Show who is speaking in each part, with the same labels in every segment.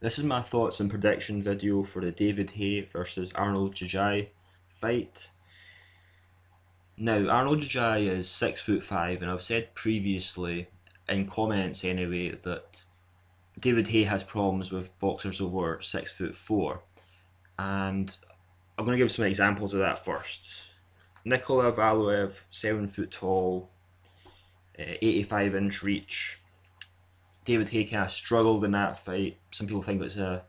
Speaker 1: This is my thoughts and prediction video for the David Haye versus Arnold Gjergjaj fight. Now, Arnold Gjergjaj is 6'5", and I've said previously, in comments anyway, that David Haye has problems with boxers over 6'4", and I'm going to give some examples of that first. Nikola Valuev, 7 foot tall, 85-inch reach. David Haye kind of struggled in that fight. Some people think it's a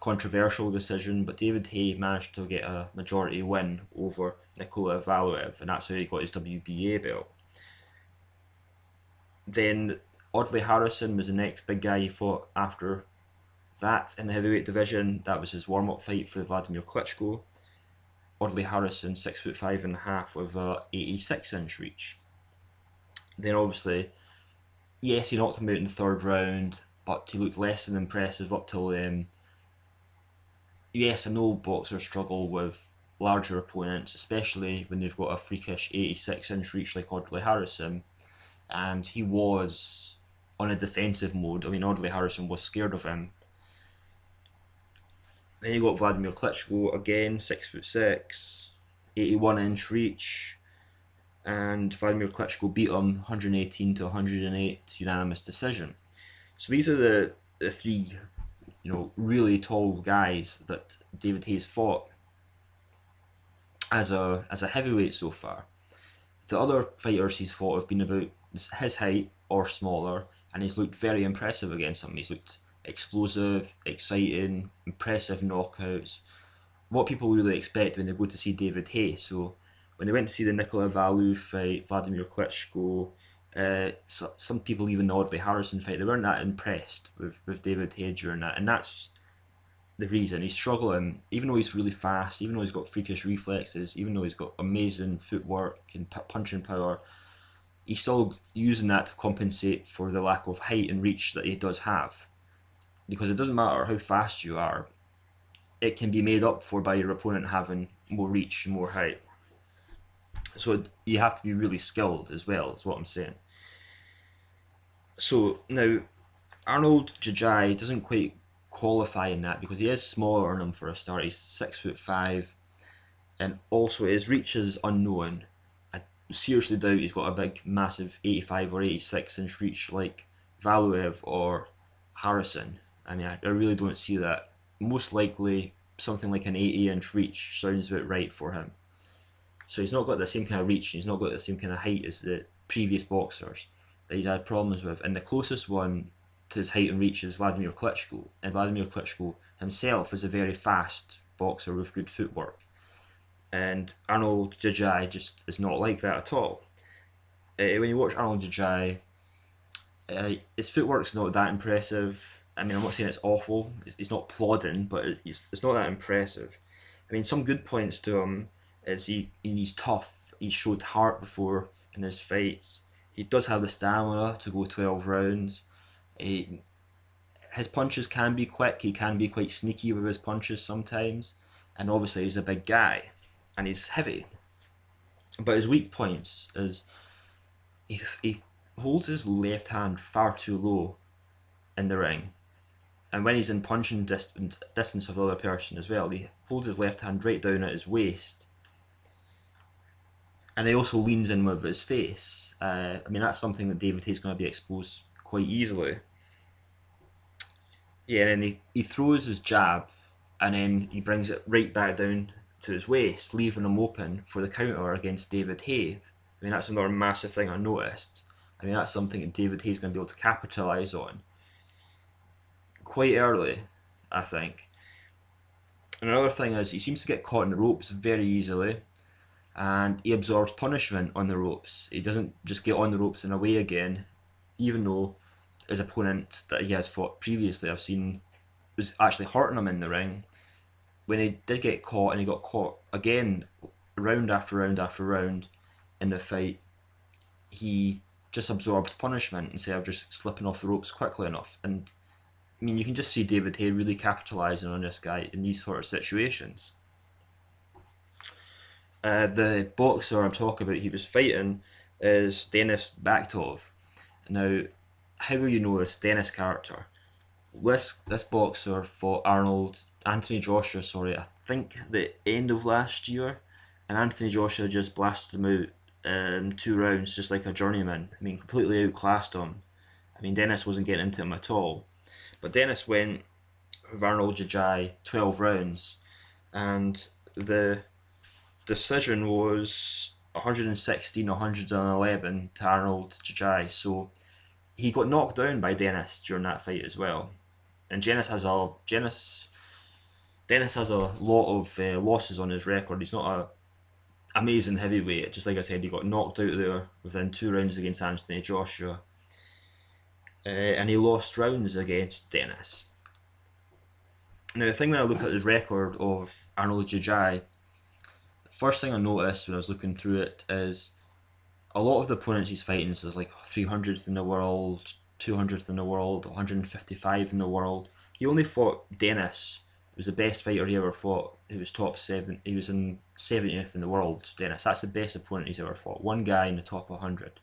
Speaker 1: controversial decision, but David Haye managed to get a majority win over Nikola Valuev, and that's how he got his WBA belt. Then Audley Harrison was the next big guy he fought after that in the heavyweight division. That was his warm-up fight for Wladimir Klitschko. Audley Harrison, 6'5.5" with a 86-inch reach. Then obviously, yes, he knocked him out in the third round, but he looked less than impressive up till then. Yes, I know boxers struggle with larger opponents, especially when they've got a freakish 86-inch reach like Audley Harrison, and he was on a defensive mode. I mean, Audley Harrison was scared of him. Then you got Wladimir Klitschko again, 6'6", 81-inch reach, and Wladimir Klitschko beat him 118 to 108 unanimous decision. So these are the three, really tall guys that David Haye's fought as a heavyweight so far. The other fighters he's fought have been about his height or smaller, and he's looked very impressive against them. He's looked explosive, exciting, impressive knockouts. What people really expect when they go to see David Haye. So when they went to see the Nikola Valuev fight, Wladimir Klitschko, some people even the Audley Harrison fight, they weren't that impressed with David Haye during that, and that's the reason. He's struggling, even though he's really fast, even though he's got freakish reflexes, even though he's got amazing footwork and punching power, he's still using that to compensate for the lack of height and reach that he does have. Because it doesn't matter how fast you are, it can be made up for by your opponent having more reach and more height. So you have to be really skilled as well, is what I'm saying. So now, Arnold Gjergjaj doesn't quite qualify in that because he is smaller than him for a start. He's 6'5", and also his reach is unknown. I seriously doubt he's got a big, massive 85 or 86-inch reach like Valuev or Harrison. I mean, I really don't see that. Most likely, something like an 80-inch reach sounds about right for him. So he's not got the same kind of reach, and he's not got the same kind of height as the previous boxers that he's had problems with. And the closest one to his height and reach is Wladimir Klitschko. And Wladimir Klitschko himself is a very fast boxer with good footwork. And Arnold Gjergjaj just is not like that at all. When you watch Arnold Gjergjaj, his footwork's not that impressive. I mean, I'm not saying it's awful. It's not plodding, but it's not that impressive. I mean, some good points to him is he's tough. He's showed heart before in his fights. He does have the stamina to go 12 rounds. His punches can be quick. He can be quite sneaky with his punches sometimes. And obviously he's a big guy and he's heavy. But his weak points is he holds his left hand far too low in the ring. And when he's in punching distance of the other person as well, he holds his left hand right down at his waist. And he also leans in with his face. I mean, that's something that David Haye's going to be exposed quite easily. Yeah, and then he throws his jab, and then he brings it right back down to his waist, leaving him open for the counter against David Haye. I mean, that's another massive thing I noticed. I mean, that's something that David Haye's going to be able to capitalise on quite early, I think. And another thing is, he seems to get caught in the ropes very easily, and he absorbs punishment on the ropes. He doesn't just get on the ropes and away again, even though his opponent that he has fought previously, I've seen, was actually hurting him in the ring. When he did get caught, and he got caught again, round after round after round in the fight, he just absorbed punishment instead of just slipping off the ropes quickly enough. And I mean, you can just see David Haye really capitalising on this guy in these sort of situations. The boxer I'm talking about he was fighting is Denis Bakhtov. Now, how will you know this Denis character? this boxer fought Anthony Joshua, sorry, I think the end of last year, and Anthony Joshua just blasted him out in 2 rounds, just like a journeyman. I mean, completely outclassed him. I mean, Dennis wasn't getting into him at all. But Dennis went with Arnold Gjergjaj 12 rounds, and the decision was 116, 111 to Arnold Gjergjaj. So he got knocked down by Dennis during that fight as well. And Dennis has a lot of losses on his record. He's not a amazing heavyweight. Just like I said, he got knocked out there within 2 rounds against Anthony Joshua, and he lost rounds against Dennis. Now, the thing when I look at the record of Arnold Gjergjaj, the first thing I noticed when I was looking through it is a lot of the opponents he's fighting is like 300th in the world, 200th in the world, 155 in the world. He only fought Dennis. He was the best fighter he ever fought. He was top 7. He was in 70th in the world. Dennis. That's the best opponent he's ever fought. One guy in the top 100.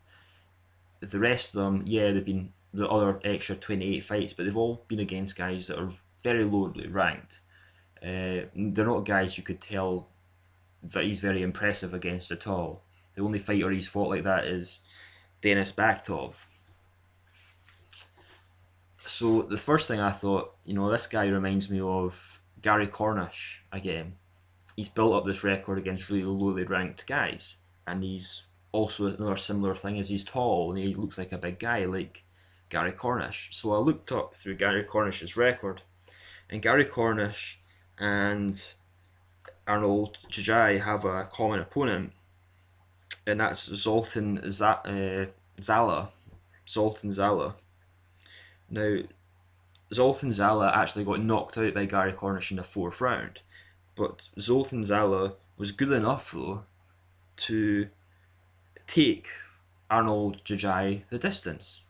Speaker 1: The rest of them, yeah, they've been the other extra 28 fights, but they've all been against guys that are very lowly ranked. They're not guys you could tell that he's very impressive against at all. The only fighter he's fought like that is Denis Baktov. So the first thing I thought, this guy reminds me of Gary Cornish again. He's built up this record against really lowly ranked guys, and he's also another similar thing is he's tall and he looks like a big guy like Gary Cornish. So I looked up through Gary Cornish's record, and Gary Cornish and Arnold Gjergjaj have a common opponent, and that's Zala. Zoltan Zala. Now, Zoltan Zala actually got knocked out by Gary Cornish in the 4th round, but Zoltan Zala was good enough though to take Arnold Gjergjaj the distance.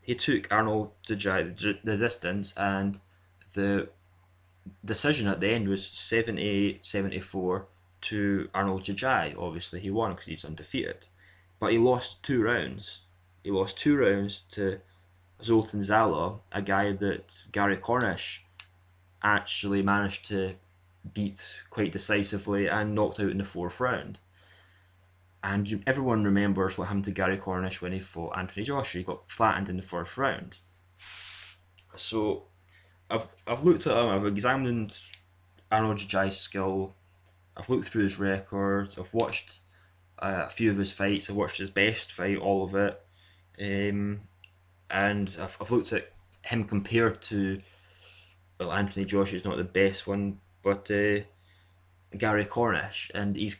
Speaker 1: He took Arnold Gjergjaj the distance, and the decision at the end was 78-74 to Arnold Gjergjaj. Obviously he won because he's undefeated, but he lost 2 rounds. He lost 2 rounds to Zoltan Zala, a guy that Gary Cornish actually managed to beat quite decisively and knocked out in the 4th round. And everyone remembers what happened to Gary Cornish when he fought Anthony Joshua. He got flattened in the 1st round. So I've looked at him, I've examined Arnold Gjergjaj's skill, I've looked through his record, I've watched a few of his fights, I've watched his best fight, all of it, and I've looked at him compared to, well, Anthony Joshua's not the best one, but Gary Cornish, and he's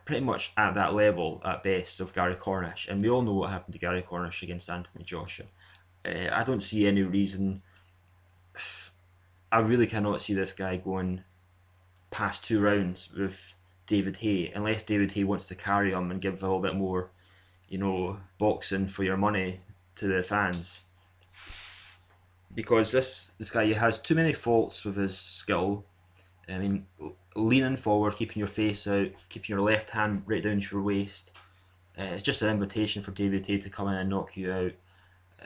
Speaker 1: pretty much at that level at best of Gary Cornish, and we all know what happened to Gary Cornish against Anthony Joshua. I don't see any reason. I really cannot see this guy going past 2 rounds with David Haye, unless David Haye wants to carry him and give a little bit more, boxing for your money to the fans. Because this guy has too many faults with his skill. I mean, leaning forward, keeping your face out, keeping your left hand right down to your waist. It's just an invitation for David Haye to come in and knock you out.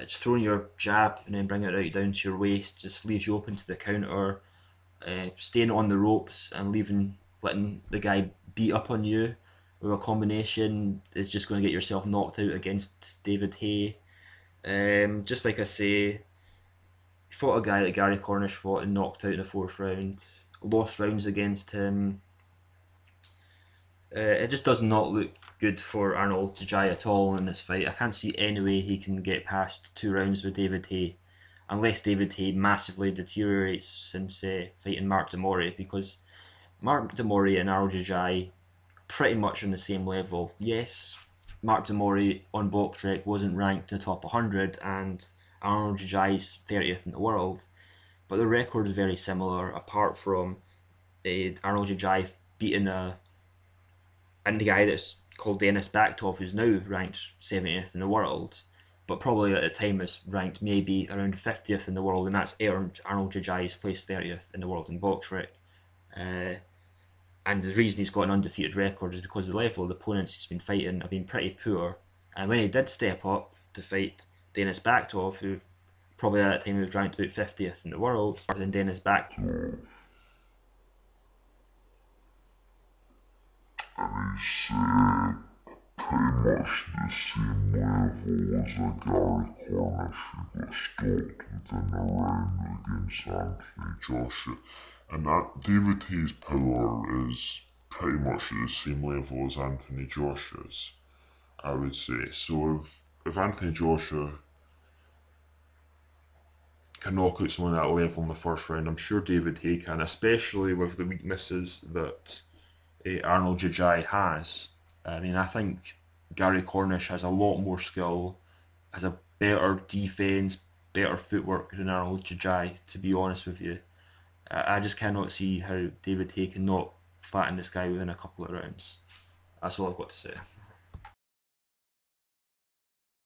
Speaker 1: Just throwing your jab and then bringing it right down to your waist just leaves you open to the counter. Staying on the ropes and letting the guy beat up on you with a combination is just going to get yourself knocked out against David Haye. Just like I say, fought a guy that Gary Cornish fought and knocked out in the 4th round. Lost rounds against him. It just does not look good for Arnold Gjergjaj at all in this fight. I can't see any way he can get past 2 rounds with David Haye, unless David Haye massively deteriorates since fighting Mark Demori, because Mark Demori and Arnold Gjergjaj pretty much on the same level. Yes, Mark Demori on BoxRec wasn't ranked in the top 100, and Arnold Gjergjaj's 30th in the world, but the record is very similar, apart from Arnold Gjergjaj beating a guy that's called Denis Baktov, who's now ranked 70th in the world, but probably at the time was ranked maybe around 50th in the world, and that's earned Arnold Gjergjaj's placed 30th in the world in BoxRec. And the reason he's got an undefeated record is because the level of the opponents he's been fighting have been pretty poor. And when he did step up to fight Denis Baktov, who Probably at that time he was ranked about 50th in the world. And then his back.
Speaker 2: And he said pretty much the same level as a Gary Cornish who got stalked within a round against Anthony Joshua. And that David Haye's power is pretty much at the same level as Anthony Joshua's, I would say. So if Anthony Joshua can knock out someone at that level in the first round, I'm sure David Haye can, especially with the weaknesses that Arnold Gjergjaj has. I mean, I think Gary Cornish has a lot more skill, has a better defence, better footwork than Arnold Gjergjaj, to be honest with you. I just cannot see how David Haye can not flatten this guy within a couple of rounds. That's all I've got to say.